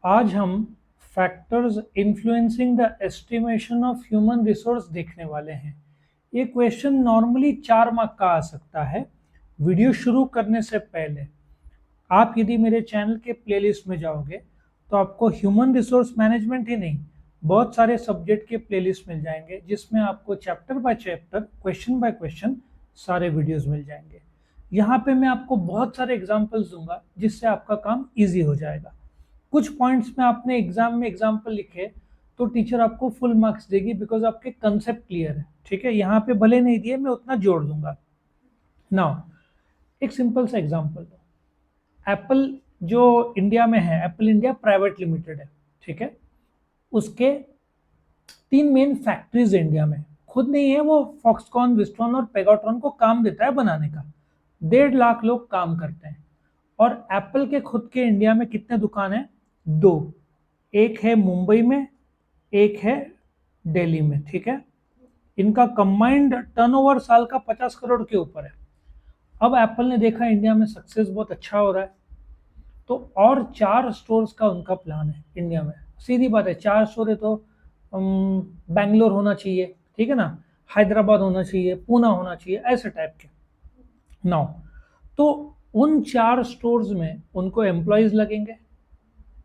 आज हम factors influencing the estimation of human resource देखने वाले हैं। ये क्वेश्चन नॉर्मली 4 मार्क का आ सकता है। वीडियो शुरू करने से पहले आप यदि मेरे चैनल के प्लेलिस्ट में जाओगे तो आपको ह्यूमन रिसोर्स मैनेजमेंट ही नहीं, बहुत सारे सब्जेक्ट के प्लेलिस्ट मिल जाएंगे जिसमें आपको chapter by chapter, question by question सारे वीडियोस मिल जाएंगे। यहाँ पे मैं आपको बहुत सारे एग्जांपल्स दूंगा जिससे आपका काम इजी हो जाएगा। कुछ पॉइंट्स में आपने एग्जाम में एग्जाम्पल लिखे तो टीचर आपको फुल मार्क्स देगी बिकॉज आपके कंसेप्ट क्लियर है। ठीक है, यहाँ पे भले नहीं दिए, मैं उतना जोड़ दूंगा। नाउ एक सिंपल सा एग्जाम्पल दो। एप्पल जो इंडिया में है, एप्पल इंडिया प्राइवेट लिमिटेड है। ठीक है, उसके 3 मेन फैक्ट्रीज है इंडिया में। खुद नहीं है वो, फॉक्सकॉन, विस्ट्रॉन और पेगाट्रॉन को काम देता है बनाने का। 1.5 लाख लोग काम करते हैं। और एप्पल के खुद के इंडिया में कितने दुकान है? 2। एक है मुंबई में, एक है दिल्ली में। ठीक है, इनका कंबाइंड टर्नओवर साल का 50 करोड़ के ऊपर है। अब एप्पल ने देखा इंडिया में सक्सेस बहुत अच्छा हो रहा है, तो और 4 स्टोर्स का उनका प्लान है इंडिया में। सीधी बात है, 4 स्टोर है तो बैंगलोर होना चाहिए, ठीक है ना, हैदराबाद होना चाहिए, पूना होना चाहिए, ऐसे टाइप के। नाउ तो उन 4 स्टोर्स में उनको एम्प्लॉयज लगेंगे।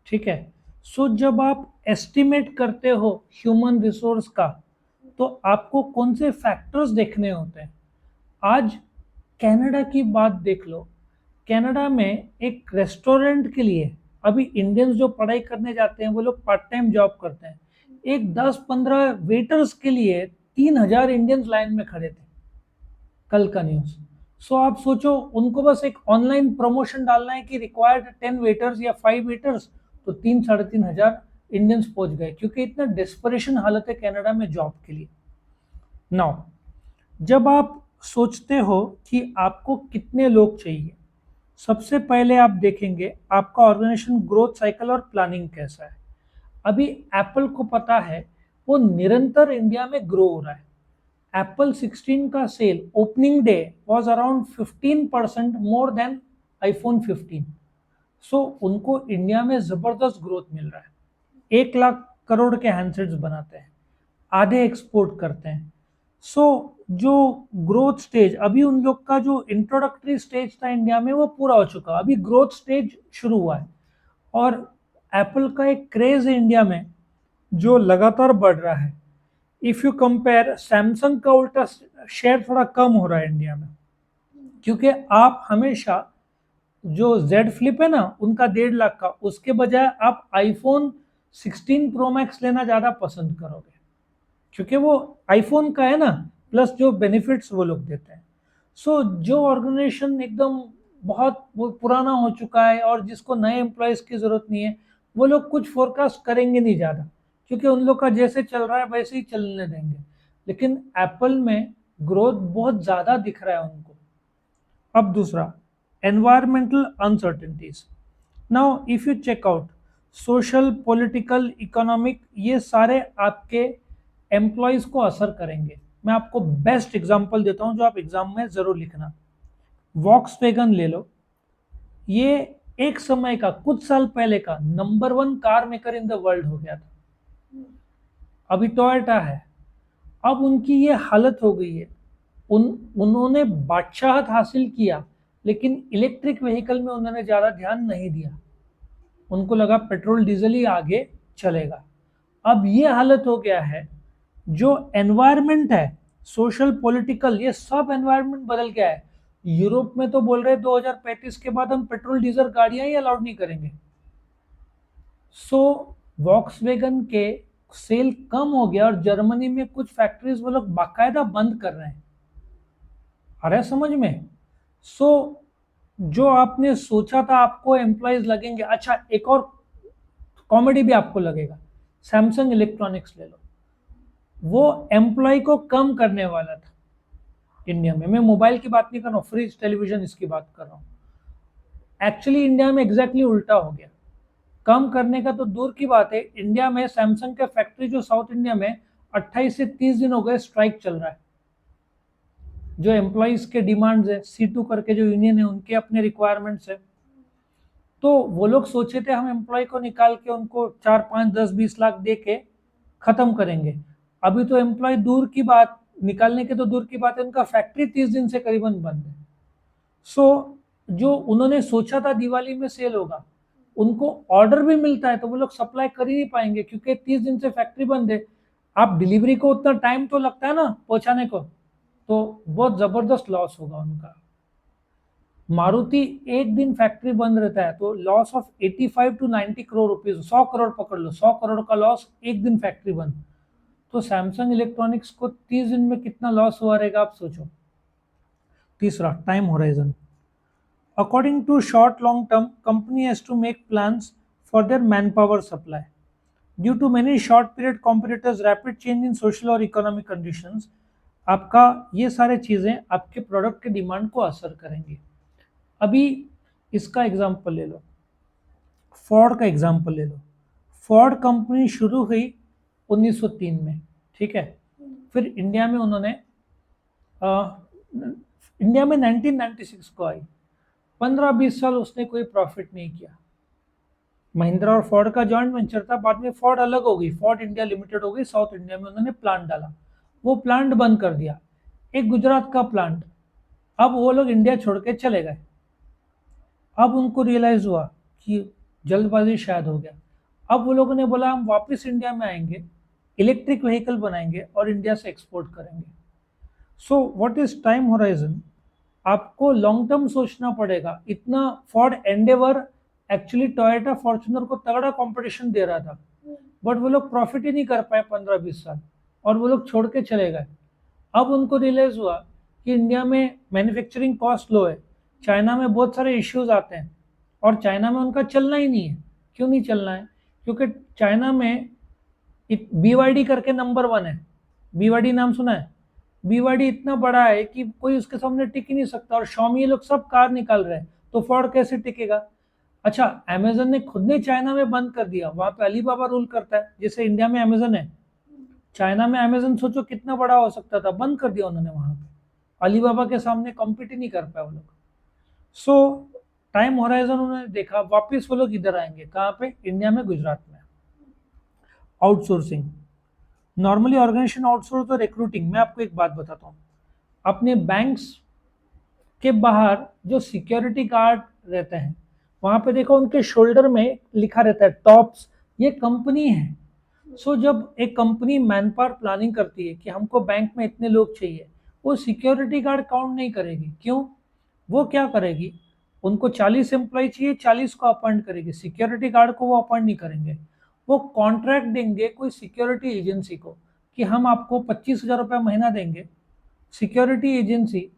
ठीक है, सो जब आप एस्टिमेट करते हो ह्यूमन रिसोर्स का तो आपको कौन से फैक्टर्स देखने होते हैं। आज कनाडा की बात देख लो। कनाडा में एक रेस्टोरेंट के लिए अभी इंडियंस जो पढ़ाई करने जाते हैं वो लोग पार्ट टाइम जॉब करते हैं। एक 10-15 वेटर्स के लिए 3,000 इंडियंस लाइन में खड़े थे, कल का न्यूज। सो आप सोचो, उनको बस एक ऑनलाइन प्रमोशन डालना है कि रिक्वायर्ड 10 वेटर्स या 5 वेटर्स, तो 3-3,500 इंडियंस पहुंच गए, क्योंकि इतना डेस्परेशन हालत है कनाडा में जॉब के लिए। नाउ जब आप सोचते हो कि आपको कितने लोग चाहिए, सबसे पहले आप देखेंगे आपका ऑर्गेनाइजेशन ग्रोथ साइकिल और प्लानिंग कैसा है। अभी एप्पल को पता है वो निरंतर इंडिया में ग्रो हो रहा है। एप्पल 16 का sale opening day was around 15% more than iPhone 15। So उनको इंडिया में जबरदस्त ग्रोथ मिल रहा है। 1 लाख करोड़ के हैंडसेट्स बनाते हैं, आधे एक्सपोर्ट करते हैं। सो जो ग्रोथ स्टेज, अभी उन लोग का जो इंट्रोडक्टरी स्टेज था इंडिया में वो पूरा हो चुका, अभी ग्रोथ स्टेज शुरू हुआ है। और एप्पल का एक क्रेज है इंडिया में जो लगातार बढ़ रहा है। इफ यू कंपेयर, सैमसंग का उल्टा शेयर थोड़ा कम हो रहा है इंडिया में, क्योंकि आप हमेशा जो जेड फ्लिप है ना उनका 1.5 लाख का, उसके बजाय आप आईफोन 16 प्रो मैक्स लेना ज्यादा पसंद करोगे, क्योंकि वो आईफोन का है ना, प्लस जो बेनिफिट्स वो लोग देते हैं। सो जो ऑर्गेनाइजेशन एकदम बहुत वो पुराना हो चुका है और जिसको नए एम्प्लॉयज की जरूरत नहीं है, वो लोग कुछ फोरकास्ट करेंगे नहीं ज़्यादा, क्योंकि उन लोग का जैसे चल रहा है वैसे ही चलने देंगे। लेकिन एप्पल में ग्रोथ बहुत ज़्यादा दिख रहा है उनको। अब दूसरा, environmental uncertainties. Now if you check out, social, political, economic, ये सारे आपके एम्प्लॉयज को असर करेंगे। मैं आपको बेस्ट एग्जांपल देता हूं जो आप एग्जाम में जरूर लिखना। वॉक्सवैगन ले लो, ये एक समय का, कुछ साल पहले का number 1 car maker in the world हो गया था। अभी टोयोटा है। अब उनकी ये हालत हो गई है, उन्होंने बादशाहत हासिल किया लेकिन इलेक्ट्रिक व्हीकल में उन्होंने ज़्यादा ध्यान नहीं दिया। उनको लगा पेट्रोल डीजल ही आगे चलेगा। अब ये हालत हो गया है, जो एनवायरनमेंट है, सोशल, पॉलिटिकल, ये सब एनवायरनमेंट बदल गया है। यूरोप में तो बोल रहे 2035 के बाद हम पेट्रोल डीजल गाड़ियां ही अलाउड नहीं करेंगे। सो वॉक्सवैगन के सेल कम हो गया और जर्मनी में कुछ फैक्ट्रीज वो लोग बाकायदा बंद कर रहे हैं। आ रहा है समझ में? सो जो आपने सोचा था आपको एम्प्लॉयज लगेंगे, अच्छा एक और कॉमेडी भी आपको लगेगा। सैमसंग इलेक्ट्रॉनिक्स ले लो, वो एम्प्लॉय को कम करने वाला था इंडिया में। मैं मोबाइल की बात नहीं कर रहा हूँ, फ्रिज, टेलीविजन, इसकी बात कर रहा हूँ। एक्चुअली इंडिया में एग्जैक्टली उल्टा हो गया। कम करने का तो दूर की बात है, इंडिया में सैमसंग का फैक्ट्री जो साउथ इंडिया में 28 से 30 दिन हो गए स्ट्राइक चल रहा है। जो एम्प्लॉयज के डिमांड्स है, C2 करके जो यूनियन है, उनके अपने रिक्वायरमेंट्स है। तो वो लोग सोचे थे हम एम्प्लॉय को निकाल के उनको 4, 5, 10, 20 लाख दे के खत्म करेंगे। अभी तो एम्प्लॉय दूर की बात, निकालने के तो दूर की बात है, उनका फैक्ट्री 30 दिन से करीबन बंद है। सो जो उन्होंने सोचा था दिवाली में सेल होगा, उनको ऑर्डर भी मिलता है तो वो लोग सप्लाई कर ही नहीं पाएंगे, क्योंकि 30 दिन से फैक्ट्री बंद है। आप डिलीवरी को उतना टाइम तो लगता है ना पहुंचाने को, तो बहुत जबरदस्त लॉस होगा उनका। मारुति एक दिन फैक्ट्री बंद रहता है तो loss of 85 to 90 crore rupees, 100 crore पकड़ लो, 100 करोड़ का लॉस एक दिन फैक्ट्री बंद। तो सैमसंग इलेक्ट्रॉनिक्स को 30 दिन में कितना लॉस हुआ रहेगा आप सोचो। तीसरा, time horizon. According to short long term, company has to make plans for their manpower supply. Due to many short period competitors, rapid change in social और economic conditions, आपका ये सारे चीजें आपके प्रोडक्ट के डिमांड को असर करेंगी। अभी इसका एग्जांपल ले लो, फोर्ड का एग्जांपल ले लो। फोर्ड कंपनी शुरू हुई 1903 में, ठीक है। फिर इंडिया में उन्होंने इंडिया में 1996 को आई। 15-20 साल उसने कोई प्रॉफिट नहीं किया। महिंद्रा और फोर्ड का जॉइंट वेंचर था, बाद में फोर्ड अलग हो गई, फोर्ड इंडिया लिमिटेड हो गई। साउथ इंडिया में उन्होंने प्लांट डाला, वो प्लांट बंद कर दिया, एक गुजरात का प्लांट। अब वो लोग इंडिया छोड़ के चले गए। अब उनको रियलाइज हुआ कि जल्दबाजी शायद हो गया। अब वो लोगों ने बोला हम वापस इंडिया में आएंगे, इलेक्ट्रिक व्हीकल बनाएंगे और इंडिया से एक्सपोर्ट करेंगे। So what is time horizon? आपको लॉन्ग टर्म सोचना पड़ेगा। इतना Ford Endeavour, actually Toyota Fortuner को तगड़ा कंपटीशन दे रहा था, बट वो लोग प्रॉफिट ही नहीं कर पाए 15-20 साल, और वो लोग छोड़ के चले गए। अब उनको रियलाइज हुआ कि इंडिया में मैन्युफैक्चरिंग कॉस्ट लो है, चाइना में बहुत सारे इश्यूज आते हैं, और चाइना में उनका चलना ही नहीं है। क्यों नहीं चलना है? क्योंकि चाइना में BYD करके नंबर 1 है। BYD नाम सुना है? BYD इतना बड़ा है कि कोई उसके सामने टिक ही नहीं सकता, और Xiaomi ये लोग सब कार निकाल रहे हैं, तो फोर्ड कैसे टिकेगा? अच्छा, अमेजन ने खुद ने चाइना में बंद कर दिया, वहां पे अलीबाबा रूल करता है, जैसे इंडिया में अमेजन है, चाइना में अमेजन सोचो कितना बड़ा हो सकता था, बंद कर दिया उन्होंने वहां पे। अलीबाबा के सामने कॉम्पिट ही नहीं कर पाए वो लोग। सो टाइम होराइजन उन्होंने देखा, वापिस वो लोग इधर आएंगे, कहाँ पे? इंडिया में, गुजरात में। आउटसोर्सिंग, नॉर्मली ऑर्गेनाइजेशन आउटसोर्स और रिक्रूटिंग। मैं आपको एक बात बताता हूँ, अपने बैंक्स के बाहर जो सिक्योरिटी गार्ड रहते हैं, वहां पे देखो उनके शोल्डर में लिखा रहता है टॉप्स, ये कंपनी है। सो जब एक कंपनी मैन पावर प्लानिंग करती है कि हमको बैंक में इतने लोग चाहिए, वो सिक्योरिटी गार्ड काउंट नहीं करेगी। क्यों? वो क्या करेगी, उनको 40 एम्प्लॉय चाहिए, 40 को अपॉइंट करेगी, सिक्योरिटी गार्ड को वो अपॉइंट नहीं करेंगे। वो कॉन्ट्रैक्ट देंगे कोई सिक्योरिटी एजेंसी को कि हम आपको 25,000 रुपये महीना देंगे, सिक्योरिटी एजेंसी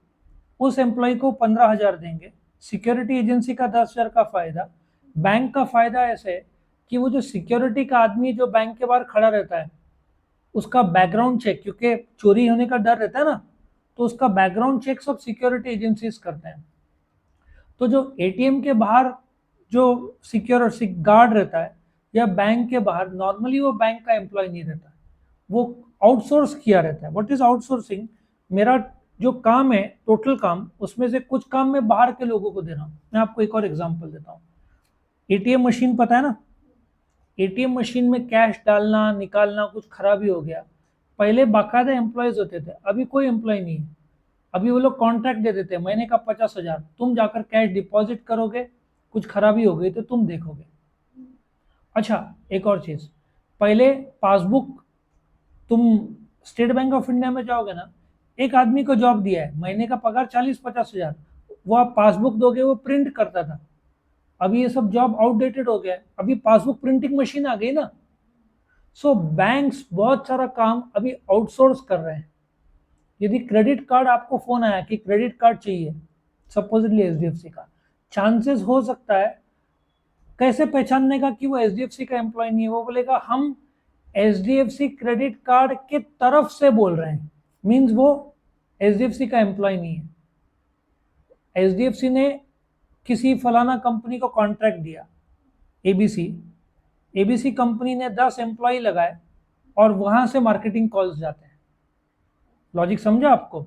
उस एम्प्लॉय को 15,000 देंगे, सिक्योरिटी एजेंसी का 10,000 का फायदा। बैंक का फायदा ऐसे है कि वो जो सिक्योरिटी का आदमी जो बैंक के बाहर खड़ा रहता है, उसका बैकग्राउंड चेक, क्योंकि चोरी होने का डर रहता है ना, तो उसका बैकग्राउंड चेक सब सिक्योरिटी एजेंसीज करते हैं। तो जो एटीएम के बाहर जो सिक्योरिटी गार्ड रहता है, या बैंक के बाहर, नॉर्मली वो बैंक का एम्प्लॉय नहीं रहता, वो आउटसोर्स किया रहता है। What is outsourcing? मेरा जो काम है, टोटल काम, उसमें से कुछ काम मैं बाहर के लोगों को दे रहा हूँ। मैं आपको एक और एग्जांपल देता हूँ। एटीएम मशीन पता है ना? एटीएम मशीन में कैश डालना निकालना कुछ खराबी हो गया, पहले बाकायदा एम्प्लॉयज होते थे, अभी कोई एम्प्लॉय नहीं है। अभी वो लोग कॉन्ट्रैक्ट दे देते हैं, महीने का 50,000, तुम जाकर कैश डिपॉजिट करोगे, कुछ खराबी हो गई तो तुम देखोगे। अच्छा, एक और चीज, पहले पासबुक, तुम स्टेट बैंक ऑफ इंडिया में जाओगे ना, एक आदमी को जॉब दिया है, महीने का पगार 40-50,000, वो आप पासबुक दोगे, वो प्रिंट करता था। अभी ये सब जॉब आउटडेटेड हो गया है, अभी पासबुक प्रिंटिंग मशीन आ गई ना। सो बैंक्स बहुत सारा काम अभी आउटसोर्स कर रहे हैं। यदि क्रेडिट कार्ड, आपको फोन आया कि क्रेडिट कार्ड चाहिए, सपोजिटली एचडीएफसी का, चांसेस हो सकता है, कैसे पहचानने का कि वो एचडीएफसी का एम्प्लॉय नहीं है? वो बोलेगा हम एचडीएफसी क्रेडिट कार्ड के तरफ से बोल रहे हैं, मींस वो एचडीएफसी का एम्प्लॉय नहीं है। एचडीएफसी ने किसी फलाना कंपनी को कॉन्ट्रैक्ट दिया, एबीसी, एबीसी कंपनी ने 10 एम्प्लॉय लगाए, और वहां से मार्केटिंग कॉल्स जाते हैं। लॉजिक समझा आपको?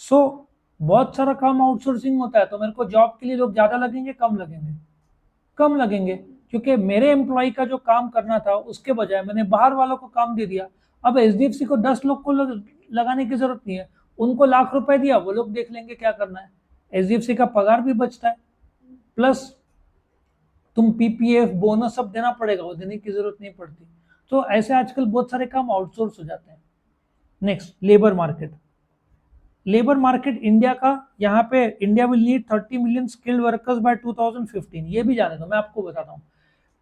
सो बहुत सारा काम आउटसोर्सिंग होता है, तो मेरे को जॉब के लिए लोग ज्यादा लगेंगे कम लगेंगे? कम लगेंगे, क्योंकि मेरे एम्प्लॉय का जो काम करना था उसके बजाय मैंने बाहर वालों को काम दे दिया। अब एचडीएफसी को 10 लोग को लगाने की जरूरत नहीं है, उनको लाख रुपए दिया, वो लोग देख लेंगे क्या करना है। एचडीएफसी का पगार भी बचता है, प्लस तुम पीपीएफ बोनस सब देना पड़ेगा, वो देने की जरूरत नहीं पड़ती। तो ऐसे आजकल बहुत सारे काम आउटसोर्स हो जाते हैं। Next, labour market. Labour market India का, यहाँ पे India will need 30 million skilled workers by 2015। ये भी जाने दो, मैं आपको बताता हूँ।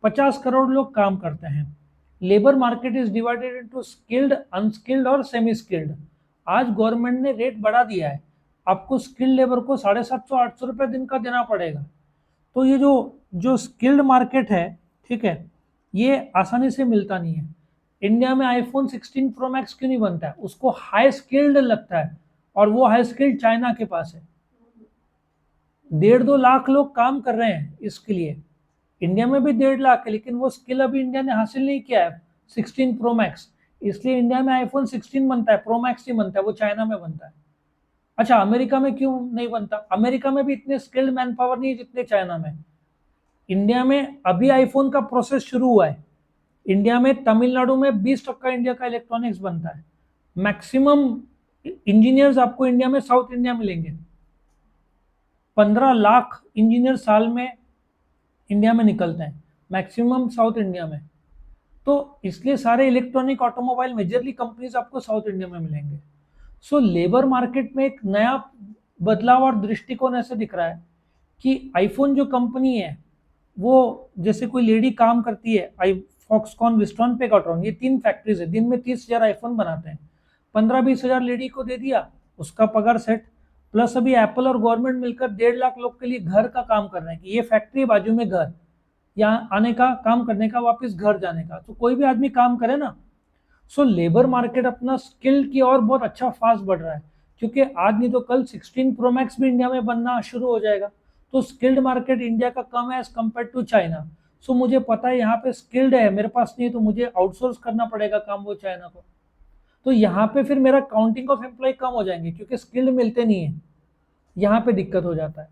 50 करोड़ लोग काम करते हैं। Labour market is divided into skilled, unskilled और सेमी स्किल्ड। आज गवर्नमेंट ने रेट बढ़ा दिया है, आपको स्किल्ड लेबर को 750-800 रुपए दिन का देना पड़ेगा। तो ये जो जो स्किल्ड मार्केट है, ठीक है, ये आसानी से मिलता नहीं है। इंडिया में आईफोन 16 प्रो मैक्स क्यों नहीं बनता है? उसको हाई स्किल्ड लगता है, और वो हाई स्किल्ड चाइना के पास है। 1.5-2 लाख लोग काम कर रहे हैं इसके लिए। इंडिया में भी 1.5 लाख है, लेकिन वो स्किल अभी इंडिया ने हासिल नहीं किया है 16 प्रो मैक्स। इसलिए इंडिया में आईफोन 16 बनता है, प्रो मैक्स नहीं बनता है, वो चाइना में बनता है। अच्छा, अमेरिका में क्यों नहीं बनता? अमेरिका में भी इतने स्किल्ड मैन पावर नहीं है जितने चाइना में। इंडिया में अभी आईफोन का प्रोसेस शुरू हुआ है। इंडिया में तमिलनाडु में 20% इंडिया का इलेक्ट्रॉनिक्स बनता है। मैक्सिमम इंजीनियर्स आपको इंडिया में साउथ इंडिया मिलेंगे। 15 लाख इंजीनियर साल में इंडिया में निकलते हैं, मैक्सिमम साउथ इंडिया में। तो इसलिए सारे इलेक्ट्रॉनिक ऑटोमोबाइल मेजरली कंपनीज आपको साउथ इंडिया में मिलेंगे। सो लेबर मार्केट में एक नया बदलाव और दृष्टिकोण ऐसे दिख रहा है कि आईफोन जो कंपनी है, वो जैसे कोई लेडी काम करती है, आई फॉक्सकॉन, विस्ट्रॉन, पेगाट्रॉन, ये 3 फैक्ट्रीज है, दिन में 30,000 आईफोन बनाते हैं। 15-20 हजार लेडी को दे दिया, उसका पगार सेट। प्लस अभी एप्पल और गवर्नमेंट मिलकर 1.5 लाख लोग के लिए घर का काम कर रहे हैं कि ये फैक्ट्री बाजू में घर, यहाँ आने का, काम करने का, वापस घर जाने का, तो कोई भी आदमी काम करे ना। सो लेबर मार्केट अपना स्किल की और बहुत अच्छा फास्ट बढ़ रहा है, क्योंकि आज नहीं तो कल 16 प्रो मैक्स भी इंडिया में बनना शुरू हो जाएगा। तो स्किल्ड मार्केट इंडिया का कम है एज कम्पेयर टू चाइना। सो मुझे पता है यहाँ पे स्किल्ड है, मेरे पास नहीं है, तो मुझे आउटसोर्स करना पड़ेगा काम वो चाइना को। तो यहाँ पे फिर मेरा काउंटिंग ऑफ एम्प्लॉय कम हो जाएंगे, क्योंकि स्किल्ड मिलते नहीं है, यहाँ पे दिक्कत हो जाता है।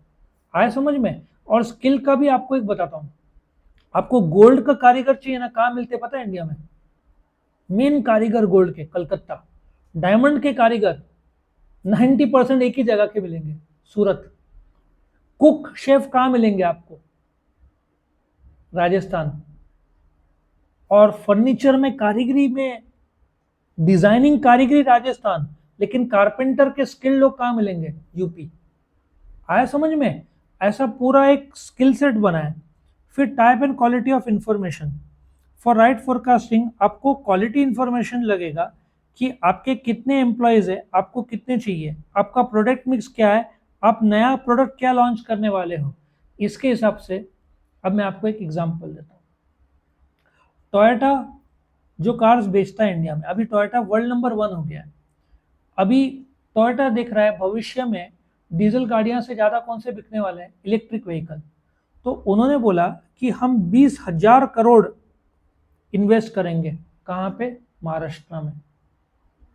आया समझ में? और स्किल का भी आपको एक बताता हूँ। आपको गोल्ड का कारीगर चाहिए ना, कहाँ मिलते पता है इंडिया में? मेन कारीगर गोल्ड के कलकत्ता, डायमंड के कारीगर 90% एक ही जगह के मिलेंगे, सूरत। कुक शेफ कहाँ मिलेंगे आपको? राजस्थान। और फर्नीचर में कारीगरी में, डिजाइनिंग कारीगरी राजस्थान, लेकिन कारपेंटर के स्किल लोग कहाँ मिलेंगे? यूपी। आया समझ में? ऐसा पूरा एक स्किल सेट बना है। फिर type and quality of information. For right forecasting आपको क्वालिटी इंफॉर्मेशन लगेगा कि आपके कितने एम्प्लॉयज है, आपको कितने चाहिए, आपका प्रोडक्ट मिक्स क्या है, आप नया प्रोडक्ट क्या लॉन्च करने वाले हो, इसके हिसाब से। अब मैं आपको एक एग्जांपल देता हूँ। टोयोटा जो कार्स बेचता है इंडिया में, अभी टोयोटा वर्ल्ड नंबर 1 हो गया है। अभी टोयोटा देख रहा है भविष्य में डीजल गाड़ियां से ज़्यादा कौन से बिकने वाले हैं? Electric vehicle. तो उन्होंने बोला कि हम 20,000 करोड़ इन्वेस्ट करेंगे। कहाँ पे? महाराष्ट्र में।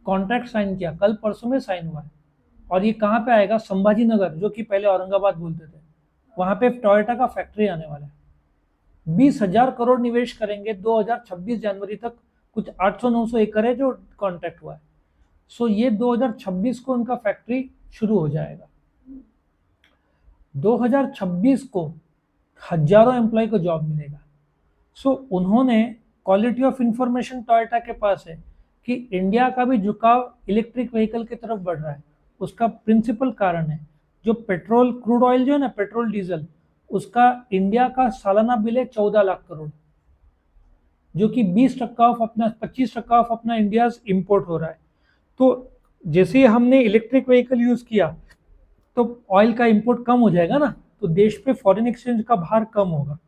कॉन्ट्रैक्ट साइन किया, कल परसों में साइन हुआ है। और ये कहाँ पे आएगा? संभाजी नगर, जो कि पहले औरंगाबाद बोलते थे, वहाँ पे टोयोटा का फैक्ट्री आने वाला है। 20,000 करोड़ निवेश करेंगे 2026 जनवरी तक। कुछ 800-900 एकड़ है जो कॉन्ट्रैक्ट हुआ है। सो ये 2026 को उनका फैक्ट्री शुरू हो जाएगा। 2026 को हजारों एम्प्लॉय को जॉब मिलेगा। सो उन्होंने क्वालिटी ऑफ इंफॉर्मेशन टोयोटा के पास है कि इंडिया का भी झुकाव इलेक्ट्रिक व्हीकल की तरफ बढ़ रहा है। उसका प्रिंसिपल कारण है जो पेट्रोल, क्रूड ऑयल जो है ना, पेट्रोल डीजल, उसका इंडिया का सालाना बिल है 14 लाख करोड़, जो कि 20% ऑफ अपना, 25% ऑफ अपना इंडिया इंपोर्ट हो रहा है। तो जैसे ही हमने इलेक्ट्रिक व्हीकल यूज किया तो ऑयल का इंपोर्ट कम हो जाएगा ना, तो देश पे फॉरेन एक्सचेंज का भार कम होगा।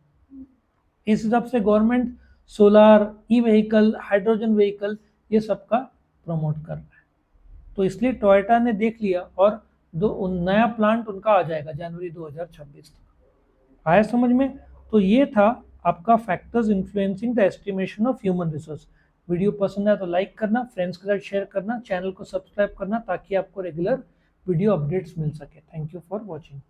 इस हिसाब से government solar, e vehicle, hydrogen vehicle, ये सब का प्रमोट कर रहा है। तो इसलिए टोयोटा ने देख लिया, और नया प्लांट उनका आ जाएगा जनवरी 2026 तक। आया समझ में? तो ये था आपका factors influencing the estimation of human resource. Video पसंद आया तो लाइक करना, फ्रेंड्स के साथ शेयर करना, चैनल को सब्सक्राइब करना, ताकि आपको रेगुलर वीडियो अपडेट्स मिल सके। Thank you for watching.